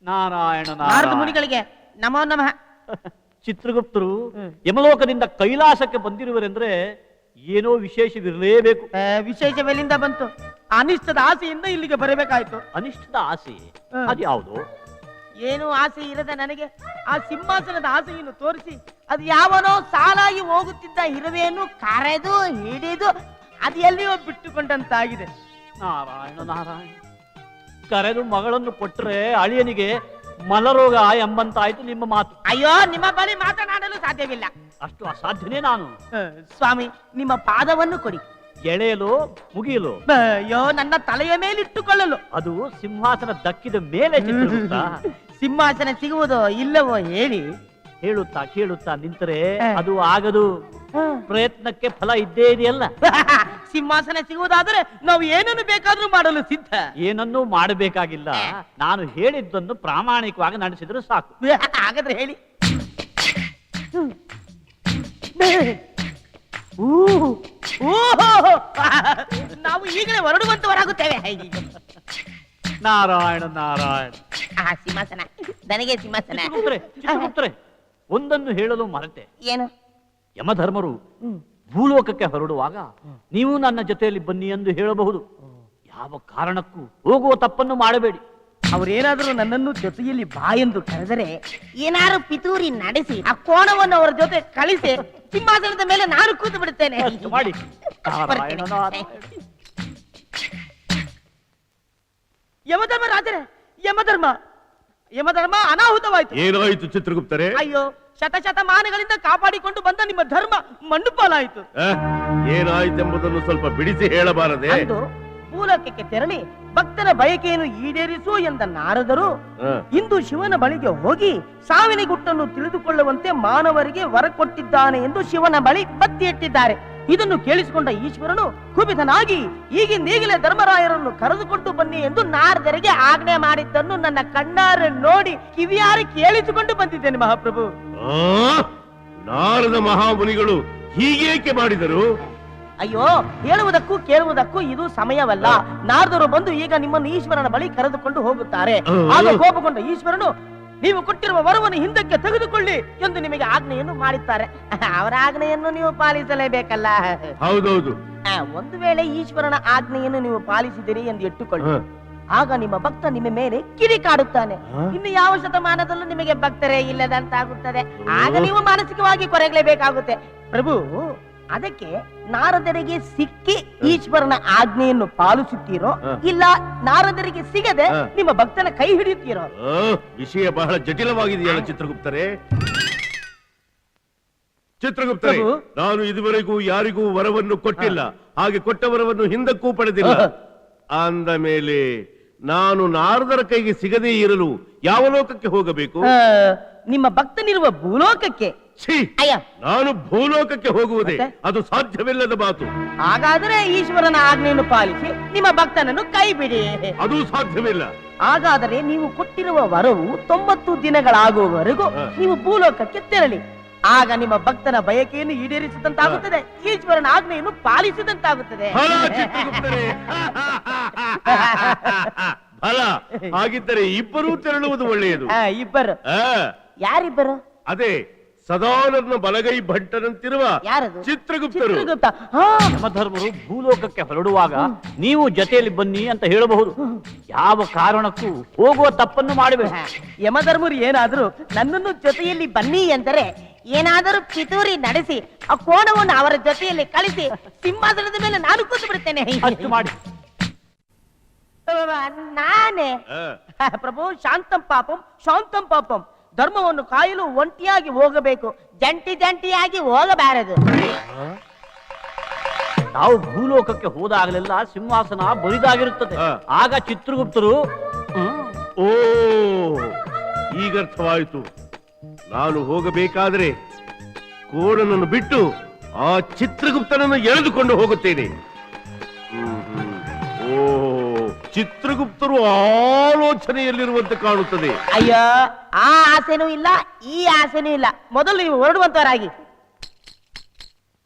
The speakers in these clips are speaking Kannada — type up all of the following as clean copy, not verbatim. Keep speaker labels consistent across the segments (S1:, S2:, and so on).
S1: ನಾರಾಯಣ
S2: ನಾರದ
S1: ನಾರಾಯಣ.
S2: ಮುನಿಗಳಿಗೆ ನಮೋ ನಮಃ.
S1: ಚಿತ್ರಗುಪ್ತರು ಯಮಲೋಕದಿಂದ ಕೈಲಾಸಕ್ಕೆ ಬಂದಿರುವರೆಂದ್ರೆ ಏನೋ ವಿಶೇಷವಿರಲೇಬೇಕು.
S2: ವಿಶೇಷವೆಲ್ಲಿಂದ ಬಂತು? ಅನಿಷ್ಟದ ಆಸೆಯಿಂದ ಇಲ್ಲಿಗೆ ಬರಬೇಕಾಯ್ತು.
S1: ಅನಿಷ್ಟದ ಆಸೆ ಅದ್ಯಾವುದು?
S2: ಏನು ಆಸೆ ಇರದ ನನಗೆ ಆ ಸಿಂಹಾಸನದ ಆಸೆಯನ್ನು ತೋರಿಸಿ ಅದು ಯಾವನೋ ಸಾಲಾಗಿ ಹೋಗುತ್ತಿದ್ದ ಇರುವೆಯನ್ನು ಕರೆದು ಹಿಡಿದು ಅದು ಎಲ್ಲಿಯೋ ಬಿಟ್ಟುಕೊಂಡಂತಾಗಿದೆ.
S1: ನಾರಾಯಣ ನಾರಾಯಣ. ಕರೆದು ಮಗಳನ್ನು ಕೊಟ್ಟರೆ ಅಳಿಯನಿಗೆ ಮಲರೋಗ ಎಂಬಂತಾಯ್ತು ನಿಮ್ಮ ಮಾತು.
S2: ಅಯ್ಯೋ, ನಿಮ್ಮ ಬಳಿ ಮಾತನಾಡಲು ಸಾಧ್ಯವಿಲ್ಲ.
S1: ಅಷ್ಟು ಅಸಾಧ್ಯನೇ ನಾನು.
S2: ಸ್ವಾಮಿ, ನಿಮ್ಮ ಪಾದವನ್ನು ಕೊಡಿ.
S1: ಎಳೆಯಲು ಮುಗಿಯಲು?
S2: ಅಯ್ಯೋ, ನನ್ನ ತಲೆಯ ಮೇಲಿಟ್ಟುಕೊಳ್ಳಲು.
S1: ಅದು ಸಿಂಹಾಸನ ದಕ್ಕಿದ ಮೇಲೆ ಚಿತ್ರಗುಪ್ತ.
S2: ಸಿಂಹಾಸನ ಸಿಗುವುದೋ ಇಲ್ಲವೋ ಹೇಳಿ.
S1: ಹೇಳುತ್ತಾ ಕೇಳುತ್ತಾ ನಿಂತರೆ ಅದು ಆಗದು. ಪ್ರಯತ್ನಕ್ಕೆ ಫಲ ಇದ್ದೇ ಇದೆಯಲ್ಲ.
S2: ಸಿಂಹಾಸನ ಸಿಗುವುದಾದರೆ ನಾವು ಏನನ್ನು ಬೇಕಾದ್ರೂ ಮಾಡಲು ಸಿದ್ಧ.
S1: ಏನನ್ನೂ ಮಾಡಬೇಕಾಗಿಲ್ಲ. ನಾನು ಹೇಳಿದ್ದನ್ನು ಪ್ರಾಮಾಣಿಕವಾಗಿ ನಡೆಸಿದ್ರೆ ಸಾಕು.
S2: ಹಾಗಾದ್ರೆ ಹೇಳಿ. ನಾವು ಈಗಲೇ ಹೊರಡುವಂತವರಾಗುತ್ತೇವೆ.
S1: ನಾರಾಯಣ ನಾರಾಯಣ.
S2: ಸಿಂಹಾಸನ ನನಗೆ ಸಿಂಹಾಸನ.
S1: ಚಿತ್ರಗುಪ್ತರೆ, ಒಂದನ್ನು ಹೇಳಲು ಮರೆತೆ.
S2: ಏನು?
S1: ಯಮಧರ್ಮರು ಭೂಲೋಕಕ್ಕೆ ಹೊರಡುವಾಗ ನೀವು ನನ್ನ ಜೊತೆಯಲ್ಲಿ ಬನ್ನಿ ಎಂದು ಹೇಳಬಹುದು. ಯಾವ ಕಾರಣಕ್ಕೂ ಹೋಗುವ ತಪ್ಪನ್ನು ಮಾಡಬೇಡಿ.
S2: ಅವರೇನಾದರೂ ನನ್ನನ್ನು ಜೊತೆಯಲ್ಲಿ ಬಾ ಎಂದು ಕರೆದರೆ ಏನಾರು ಪಿತೂರಿ ನಡೆಸಿ ಆ ಕೋಣವನ್ನು ಅವರ ಜೊತೆ ಕಳಿಸಿ ಸಿಂಹಾಸನದ ಮೇಲೆ ನಾನು ಕೂತು ಬಿಡುತ್ತೇನೆ.
S1: ಮಾಡಿ. ನಾರಾಯಣ ನಾರಾಯಣ.
S2: ಯಮಧರ್ಮ ರಾಜರೇ, ಯಮಧರ್ಮ ಅನಾಹುತವಾಯ್ತು.
S3: ಏನಾಯ್ತು ಚಿತ್ರಗುಪ್ತರೆ?
S2: ಅಯ್ಯೋ, ಶತಶತಮಾನಗಳಿಂದ ಕಾಪಾಡಿಕೊಂಡು ಬಂದ ನಿಮ್ಮ ಧರ್ಮ ಮಣ್ಣುಪಾಲಾಯಿತು.
S3: ಏನಾಯ್ತೆಂಬುದನ್ನು ಸ್ವಲ್ಪ ಬಿಡಿಸಿ ಹೇಳಬಾರದೆ?
S2: ಅಂದು ಭೂಲೋಕಕ್ಕೆ ತೆರಳಿ ಭಕ್ತನ ಬಯಕೆಯನ್ನು ಈಡೇರಿಸು ಎಂದ ನಾರದರು ಇಂದು ಶಿವನ ಬಳಿಗೆ ಹೋಗಿ ಸಾವಿನ ಗುಟ್ಟನ್ನು ತಿಳಿದುಕೊಳ್ಳುವಂತೆ ಮಾನವರಿಗೆ ವರ ಕೊಟ್ಟಿದ್ದಾನೆ ಎಂದು ಶಿವನ ಬಳಿ ಬತ್ತಿ ಇಟ್ಟಿದ್ದಾರೆ. ಇದನ್ನು ಕೇಳಿಸಿಕೊಂಡ ಈಶ್ವರನು ಕುಪಿತನಾಗಿ ಈಗಿಂದೀಗಲೇ ಧರ್ಮರಾಯರನ್ನು ಕರೆದುಕೊಂಡು ಬನ್ನಿ ಎಂದು ನಾರದರಿಗೆ ಆಜ್ಞೆ ಮಾಡಿದ್ದನ್ನು ನನ್ನ ಕಣ್ಣಾರೆ ನೋಡಿ ಕಿವಿಯಾರಿ ಕೇಳಿಸಿಕೊಂಡು ಬಂದಿದ್ದೇನೆ ಮಹಾಪ್ರಭು.
S3: ನಾರದ ಮಹಾಮುನಿಗಳು ಹೀಗೇಕೆ ಮಾಡಿದರು?
S2: ಅಯ್ಯೋ, ಹೇಳುವುದಕ್ಕೂ ಕೇಳುವುದಕ್ಕೂ ಇದು ಸಮಯವಲ್ಲ. ನಾರದರು ಬಂದು ಈಗ ನಿಮ್ಮನ್ನು ಈಶ್ವರನ ಬಳಿ ಕರೆದುಕೊಂಡು ಹೋಗುತ್ತಾರೆ. ಆಗ ಕೋಪಗೊಂಡ ಈಶ್ವರನು ನೀವು ಕೊಟ್ಟಿರುವ ವರವನ್ನು ಹಿಂದಕ್ಕೆ ತೆಗೆದುಕೊಳ್ಳಿ ಎಂದು ನಿಮಗೆ ಆಜ್ಞೆಯನ್ನು ಮಾಡಿದ್ದಾರೆ. ಅವರ ಆಜ್ಞೆಯನ್ನು ನೀವು ಪಾಲಿಸಲೇಬೇಕಲ್ಲ.
S3: ಹೌದೌದು.
S2: ಒಂದು ವೇಳೆ ಈಶ್ವರನ ಆಜ್ಞೆಯನ್ನು ನೀವು ಪಾಲಿಸಿದಿರಿ ಎಂದು ಇಟ್ಟುಕೊಳ್ಳಿ. ಆಗ ನಿಮ್ಮ ಭಕ್ತ ನಿಮ್ಮ ಮೇಲೆ ಕಿಡಿಕಾಡುತ್ತಾನೆ. ಇನ್ನು ಯಾವ ಶತಮಾನದಲ್ಲೂ ನಿಮಗೆ ಭಕ್ತರೇ ಇಲ್ಲದಂತಾಗುತ್ತದೆ. ಆಗ ನೀವು ಮಾನಸಿಕವಾಗಿ ಕೊರಗಲೇಬೇಕಾಗುತ್ತೆ ಪ್ರಭು. ಅದಕ್ಕೆ ನಾರದರಿಗೆ ಸಿಕ್ಕಿ ಈಶ್ವರನ ಆಜ್ಞೆಯನ್ನು ಪಾಲಿಸುತ್ತೀರೋ ಇಲ್ಲ ನಾರದರಿಗೆ ಸಿಗದೆ ನಿಮ್ಮ ಭಕ್ತನ ಕೈ ಹಿಡಿಯುತ್ತೀರೋ?
S3: ವಿಷಯ ಬಹಳ ಜಟಿಲವಾಗಿದೆಯಲ್ಲ ಚಿತ್ರಗುಪ್ತರೆ. ನಾನು ಇದುವರೆಗೂ ಯಾರಿಗೂ ವರವನ್ನು ಕೊಟ್ಟಿಲ್ಲ. ಹಾಗೆ ಕೊಟ್ಟ ವರವನ್ನು ಹಿಂದಕ್ಕೂ ಪಡೆದಿಲ್ಲ. ಅಂದ ಮೇಲೆ ನಾನು ನಾರದರ ಕೈಗೆ ಸಿಗದೇ ಇರಲು ಯಾವ ಲೋಕಕ್ಕೆ ಹೋಗಬೇಕು?
S2: ನಿಮ್ಮ ಭಕ್ತನಿರುವ ಭೂಲೋಕಕ್ಕೆ.
S3: ನಾನು ಭೂಲೋಕಕ್ಕೆ ಹೋಗುವುದೇ? ಅದು ಸಾಧ್ಯವಿಲ್ಲದ ಮಾತು.
S2: ಹಾಗಾದರೆ ಈಶ್ವರನ ಆಜ್ಞೆಯನ್ನು ಪಾಲಿಸಿ ನಿಮ್ಮ ಭಕ್ತನನ್ನು ಕೈ ಬಿಡಿ.
S3: ಅದು ಸಾಧ್ಯವಿಲ್ಲ.
S2: ಹಾಗಾದರೆ ನೀವು ಕೊಟ್ಟಿರುವ ವರವು 90 ದಿನಗಳಾಗುವವರೆಗೂ ನೀವು ಭೂಲೋಕಕ್ಕೆ ತೆರಳಿ. ಆಗ ನಿಮ್ಮ ಭಕ್ತನ ಬಯಕೆಯನ್ನು ಈಡೇರಿಸಿದಂತಾಗುತ್ತದೆ, ಈಶ್ವರನ ಆಜ್ಞೆಯನ್ನು ಪಾಲಿಸಿದಂತಾಗುತ್ತದೆ.
S3: ಫಲ ಹಾಗಿದ್ದರೆ ಇಬ್ಬರೂ ತೆರಳುವುದು ಒಳ್ಳೆಯದು.
S2: ಇಬ್ಬರು? ಯಾರಿಬ್ಬರು?
S3: ಅದೇ ಸದಾನಂದ ಬಲಗೈ ಭಟ್ಟನಂತಿರುವ ಚಿತ್ರಗುಪ್ತರು.
S1: ಯಮಧರ್ಮರು ಭೂಲೋಕಕ್ಕೆ ಹೊರಡುವಾಗ ನೀವು ಜೊತೆಯಲ್ಲಿ ಬನ್ನಿ ಅಂತ ಹೇಳಬಹುದು. ಯಾವ ಕಾರಣಕ್ಕೂ ಹೋಗುವ ತಪ್ಪನ್ನು ಮಾಡಬೇಕು.
S2: ಯಮಧರ್ಮರು ಏನಾದರೂ ನನ್ನನ್ನು ಜೊತೆಯಲ್ಲಿ ಬನ್ನಿ ಎಂದರೆ ಏನಾದರೂ ಪಿತೂರಿ ನಡೆಸಿ ಆ ಕೋಣವನ್ನು ಅವರ ಜೊತೆಯಲ್ಲಿ ಕಳಿಸಿ ಸಿಂಹಾಸನದ ಮೇಲೆ ನಾನು ಕೂತು ಬಿಡುತ್ತೇನೆ.
S1: ಅಷ್ಟು ಮಾಡಿ.
S2: ನಾನೇ ಪ್ರಭು. ಶಾಂತಂ ಪಾಪಂ ಶಾಂತಂ ಪಾಪಂ. ಧರ್ಮವನ್ನು ಕಾಯಲು ಒಂಟಿಯಾಗಿ ಹೋಗಬೇಕು, ಜಂಟಿಯಾಗಿ ಹೋಗಬಾರದು.
S1: ನಾವು ಭೂಲೋಕಕ್ಕೆ ಹೋದಾಗಲೆಲ್ಲ ಸಿಂಹಾಸನ ಬರಿದಾಗಿರುತ್ತದೆ. ಆಗ ಚಿತ್ರಗುಪ್ತರು
S3: ಓ ಈಗರ್ಥವಾಯಿತು. ನಾನು ಹೋಗಬೇಕಾದ್ರೆ ಕೋಣನನ್ನು ಬಿಟ್ಟು ಆ ಚಿತ್ರಗುಪ್ತನನ್ನು ಎಳೆದುಕೊಂಡು ಹೋಗುತ್ತೇನೆ. ಓ ಚಿತ್ರಗುಪ್ತರು ಆಲೋಚನೆಯಲ್ಲಿರುವಂತೆ ಕಾಣುತ್ತದೆ.
S2: ಅಯ್ಯೋ, ಆ ಆಸೆನೂ ಇಲ್ಲ, ಈ ಆಸೆನೂ ಇಲ್ಲ. ಮೊದಲು ನೀವು ಹೊರಡುವಂತವರಾಗಿ.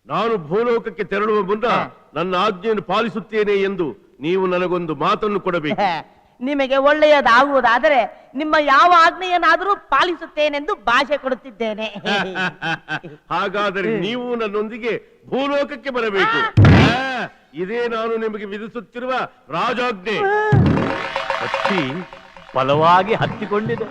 S3: ನಾನು ಭೂಲೋಕಕ್ಕೆ ತೆರಳುವ ಮುನ್ನ ನನ್ನ ಆಜ್ಞೆಯನ್ನು ಪಾಲಿಸುತ್ತೇನೆ ಎಂದು ನೀವು ನನಗೊಂದು ಮಾತನ್ನು ಕೊಡಬೇಕು.
S2: ನಿಮಗೆ ಒಳ್ಳೆಯದಾಗುವುದಾದರೆ ನಿಮ್ಮ ಯಾವ ಆಜ್ಞೆಯನ್ನಾದರೂ ಪಾಲಿಸುತ್ತೇನೆಂದು ಭಾಷೆ ಕೊಡುತ್ತಿದ್ದೇನೆ.
S3: ಹಾಗಾದರೆ ನೀವು ನನ್ನೊಂದಿಗೆ ಭೂಲೋಕಕ್ಕೆ ಬರಬೇಕು. ಇದೇ ನಾನು ನಿಮಗೆ ವಿಧಿಸುತ್ತಿರುವ ರಾಜಾಜ್ಞೆ.
S1: ಪಕ್ಷಿ ಬಲವಾಗಿ ಹತ್ತಿಕೊಂಡಿದೆ.